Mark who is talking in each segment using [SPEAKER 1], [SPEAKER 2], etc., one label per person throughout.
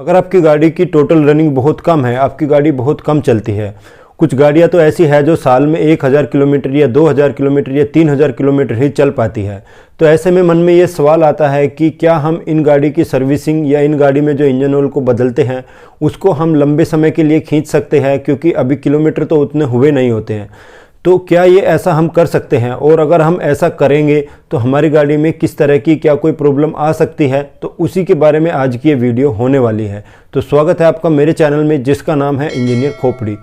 [SPEAKER 1] अगर आपकी गाड़ी की टोटल रनिंग बहुत कम है, आपकी गाड़ी बहुत कम चलती है, कुछ गाड़ियां तो ऐसी है जो साल में 1000 किलोमीटर या 2000 किलोमीटर या 3000 किलोमीटर ही चल पाती है, तो ऐसे में मन में ये सवाल आता है कि क्या हम इन गाड़ी की सर्विसिंग या इन गाड़ी में जो इंजन ऑयल को बदलते हैं उसको हम लंबे समय के लिए खींच सकते हैं, क्योंकि अभी किलोमीटर तो उतने हुए नहीं होते हैं। तो क्या ये ऐसा हम कर सकते हैं, और अगर हम ऐसा करेंगे तो हमारी गाड़ी में किस तरह की क्या कोई प्रॉब्लम आ सकती है, तो उसी के बारे में आज की ये वीडियो होने वाली है। तो स्वागत है आपका मेरे चैनल में, जिसका नाम है इंजीनियर खोपड़ी।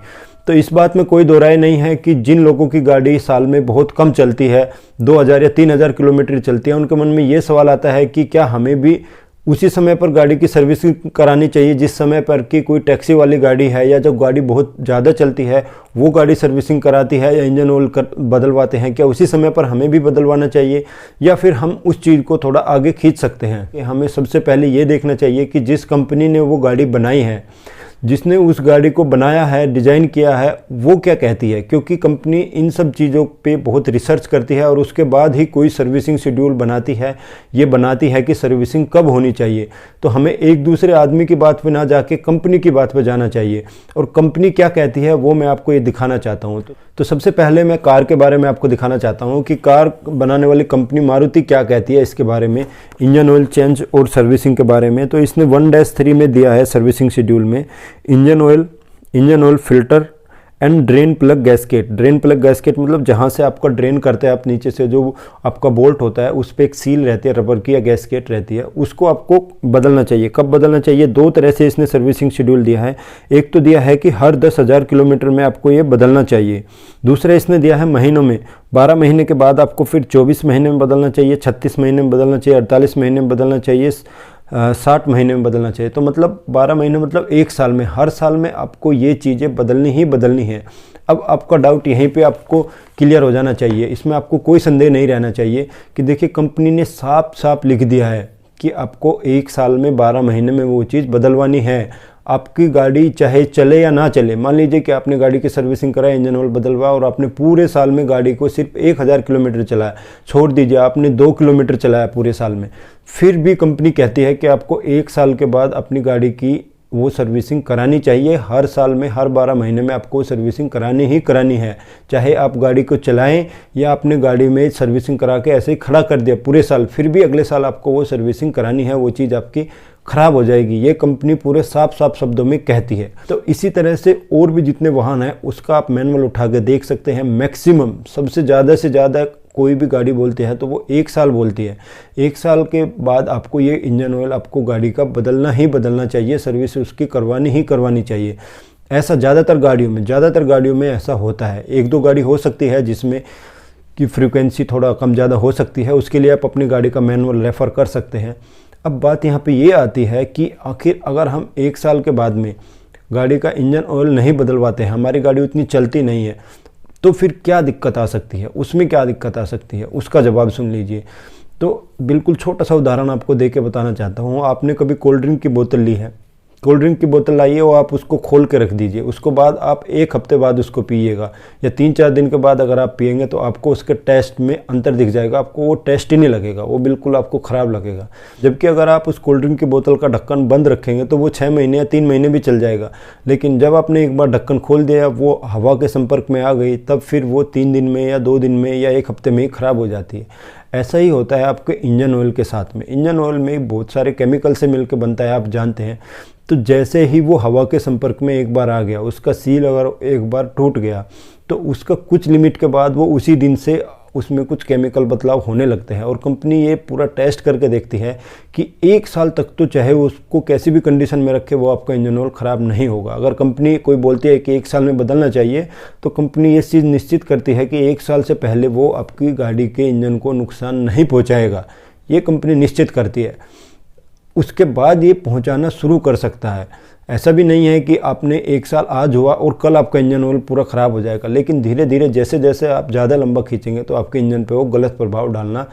[SPEAKER 1] तो इस बात में कोई दो राय नहीं है कि जिन लोगों की गाड़ी साल में बहुत कम चलती है, 2000 या 3000 किलोमीटर चलती है, उनके मन में ये सवाल आता है कि क्या हमें भी उसी समय पर गाड़ी की सर्विसिंग करानी चाहिए जिस समय पर कि कोई टैक्सी वाली गाड़ी है, या जब गाड़ी बहुत ज़्यादा चलती है वो गाड़ी सर्विसिंग कराती है या इंजन ऑयल बदलवाते हैं, क्या उसी समय पर हमें भी बदलवाना चाहिए, या फिर हम उस चीज़ को थोड़ा आगे खींच सकते हैं। कि हमें सबसे पहले ये देखना चाहिए कि जिस कंपनी ने वो गाड़ी बनाई है, जिसने उस गाड़ी को बनाया है, डिज़ाइन किया है, वो क्या कहती है, क्योंकि कंपनी इन सब चीज़ों पे बहुत रिसर्च करती है और उसके बाद ही कोई सर्विसिंग शेड्यूल बनाती है। ये बनाती है कि सर्विसिंग कब होनी चाहिए। तो हमें एक दूसरे आदमी की बात पे ना जाके कंपनी की बात पे जाना चाहिए, और कंपनी क्या कहती है वो मैं आपको ये दिखाना चाहता हूँ। तो सबसे पहले मैं कार के बारे में आपको दिखाना चाहता हूँ कि कार बनाने वाली कंपनी मारुति क्या कहती है इसके बारे में, इंजन ऑयल चेंज और सर्विसिंग के बारे में। तो इसने 1-3 में दिया है सर्विसिंग शेड्यूल में, engine oil filter and drain plug gasket. Drain plug gasket मतलब जहाँ से आपका ड्रेन करते हैं आप नीचे से, जो आपका बोल्ट होता है उस पर एक सील रहती है, रबर की या गैस्केट रहती है, उसको आपको बदलना चाहिए। कब बदलना चाहिए? 2 तरह से इसने सर्विसिंग शेड्यूल दिया है। एक तो दिया है कि हर 10,000 किलोमीटर में आपको ये बदलना चाहिए। दूसरा इसने दिया है महीनों में, 12 महीने के बाद आपको फिर 24 महीने में बदलना चाहिए, 36 महीने में बदलना चाहिए, 48 महीने में बदलना चाहिए, 60 महीने में बदलना चाहिए। तो मतलब 12 महीने मतलब 1 साल में, हर साल में आपको ये चीज़ें बदलनी ही बदलनी है। अब आपका डाउट यहीं पे आपको क्लियर हो जाना चाहिए, इसमें आपको कोई संदेह नहीं रहना चाहिए कि देखिए कंपनी ने साफ साफ लिख दिया है कि आपको 1 साल में 12 महीने में वो चीज़ बदलवानी है। आपकी गाड़ी चाहे चले या ना चले, मान लीजिए कि आपने गाड़ी की सर्विसिंग कराई, इंजन ऑयल बदलवा, और आपने पूरे साल में गाड़ी को सिर्फ 1000 किलोमीटर चलाया, छोड़ दीजिए आपने 2 किलोमीटर चलाया पूरे साल में, फिर भी कंपनी कहती है कि आपको 1 साल के बाद अपनी गाड़ी की वो सर्विसिंग करानी चाहिए। हर साल में, हर 12 महीने में आपको सर्विसिंग करानी ही करानी है, चाहे आप गाड़ी को चलाएं या आपने गाड़ी में सर्विसिंग करा के ऐसे ही खड़ा कर दिया पूरे साल, फिर भी अगले साल आपको वो सर्विसिंग करानी है, वो चीज़ आपकी ख़राब हो जाएगी। ये कंपनी पूरे साफ साफ शब्दों में कहती है। तो इसी तरह से और भी जितने वाहन हैं उसका आप मैनुअल उठा के देख सकते हैं। मैक्सिमम सबसे ज़्यादा से ज़्यादा कोई भी गाड़ी बोलती है तो वो 1 साल बोलती है। 1 साल के बाद आपको ये इंजन ऑयल आपको गाड़ी का बदलना ही बदलना चाहिए, सर्विस उसकी करवानी ही करवानी चाहिए। ऐसा ज़्यादातर गाड़ियों में ऐसा होता है। 1-2 गाड़ी हो सकती है जिसमें कि फ्रीक्वेंसी थोड़ा कम ज़्यादा हो सकती है, उसके लिए आप अपनी गाड़ी का मैनुअल रेफ़र कर सकते हैं। अब बात यहाँ पे ये आती है कि आखिर अगर हम 1 साल के बाद में गाड़ी का इंजन ऑयल नहीं बदलवाते हैं, हमारी गाड़ी उतनी चलती नहीं है, तो फिर क्या दिक्कत आ सकती है, उसमें क्या दिक्कत आ सकती है, उसका जवाब सुन लीजिए। तो बिल्कुल छोटा सा उदाहरण आपको दे के बताना चाहता हूँ। आपने कभी कोल्ड ड्रिंक की बोतल ली है, कोल्ड ड्रिंक की बोतल लाइए और आप उसको खोल के रख दीजिए, उसको बाद आप 1 हफ्ते बाद उसको पिएगा या 3-4 दिन के बाद अगर आप पिएंगे तो आपको उसके टेस्ट में अंतर दिख जाएगा, आपको वो टेस्ट ही नहीं लगेगा, वो बिल्कुल आपको ख़राब लगेगा। जबकि अगर आप उस कोल्ड ड्रिंक की बोतल का ढक्कन बंद रखेंगे तो वो 6 महीने या 3 महीने भी चल जाएगा, लेकिन जब आपने एक बार ढक्कन खोल दिया, वो हवा के संपर्क में आ गई, तब फिर वो 3 दिन में या 2 दिन में या 1 हफ्ते में ही ख़राब हो जाती है। ऐसा ही होता है आपके इंजन ऑयल के साथ में। इंजन ऑयल में बहुत सारे केमिकल से मिलकर बनता है, आप जानते हैं। तो जैसे ही वो हवा के संपर्क में एक बार आ गया, उसका सील अगर एक बार टूट गया, तो उसका कुछ लिमिट के बाद वो उसी दिन से उसमें कुछ केमिकल बदलाव होने लगते हैं। और कंपनी ये पूरा टेस्ट करके देखती है कि 1 साल तक तो चाहे उसको कैसी भी कंडीशन में रखे, वो आपका इंजन ऑयल ख़राब नहीं होगा। अगर कंपनी कोई बोलती है कि 1 साल में बदलना चाहिए, तो कंपनी ये चीज़ निश्चित करती है कि 1 साल से पहले वो आपकी गाड़ी के इंजन को नुकसान नहीं पहुँचाएगा। ये कंपनी निश्चित करती है। उसके बाद ये पहुंचाना शुरू कर सकता है। ऐसा भी नहीं है कि आपने 1 साल आज हुआ और कल आपका इंजन ऑयल पूरा ख़राब हो जाएगा, लेकिन धीरे धीरे जैसे जैसे आप ज़्यादा लंबा खींचेंगे तो आपके इंजन पे वो गलत प्रभाव डालना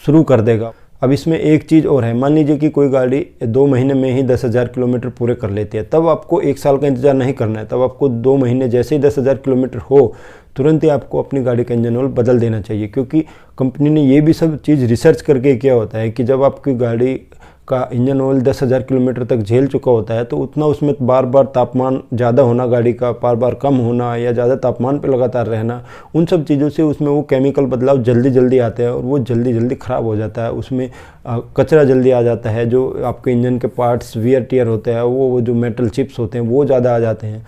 [SPEAKER 1] शुरू कर देगा। अब इसमें एक चीज़ और है, मान लीजिए कि कोई गाड़ी 2 महीने में ही 10,000 किलोमीटर पूरे कर लेती है, तब आपको 1 साल का इंतज़ार नहीं करना है। तब आपको 2 महीने जैसे ही 10,000 किलोमीटर हो, तुरंत ही आपको अपनी गाड़ी का इंजन ऑयल बदल देना चाहिए, क्योंकि कंपनी ने ये भी सब चीज़ रिसर्च करके किया होता है कि जब आपकी गाड़ी का इंजन ऑयल 10,000 किलोमीटर तक झेल चुका होता है, तो उतना उसमें बार बार तापमान ज़्यादा होना गाड़ी का, बार बार कम होना या ज़्यादा तापमान पे लगातार रहना, उन सब चीज़ों से उसमें वो केमिकल बदलाव जल्दी जल्दी आते हैं और वो जल्दी जल्दी ख़राब हो जाता है। उसमें कचरा जल्दी आ जाता है, जो आपके इंजन के पार्ट्स वियर टियर होते हैं वो जो मेटल चिप्स होते हैं वो ज़्यादा आ जाते हैं।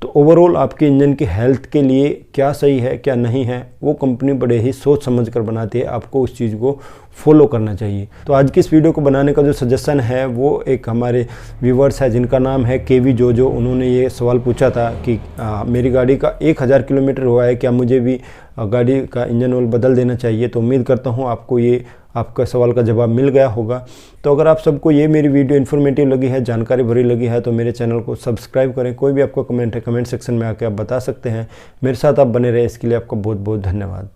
[SPEAKER 1] तो ओवरऑल आपके इंजन की हेल्थ के लिए क्या सही है क्या नहीं है वो कंपनी बड़े ही सोच समझ कर बनाती है, आपको उस चीज़ को फॉलो करना चाहिए। तो आज की इस वीडियो को बनाने का जो सजेशन है वो एक हमारे व्यूवर्स है जिनका नाम है केवी जोजो। उन्होंने ये सवाल पूछा था कि मेरी गाड़ी का 1000 किलोमीटर हुआ है, क्या मुझे भी गाड़ी का इंजन ऑयल बदल देना चाहिए। तो उम्मीद करता हूँ आपको ये आपका सवाल का जवाब मिल गया होगा। तो अगर आप सबको ये मेरी वीडियो इन्फॉर्मेटिव लगी है, जानकारी भरी लगी है, तो मेरे चैनल को सब्सक्राइब करें। कोई भी आपका कमेंट है कमेंट सेक्शन में आके आप बता सकते हैं। मेरे साथ आप बने रहे इसके लिए आपका बहुत बहुत धन्यवाद।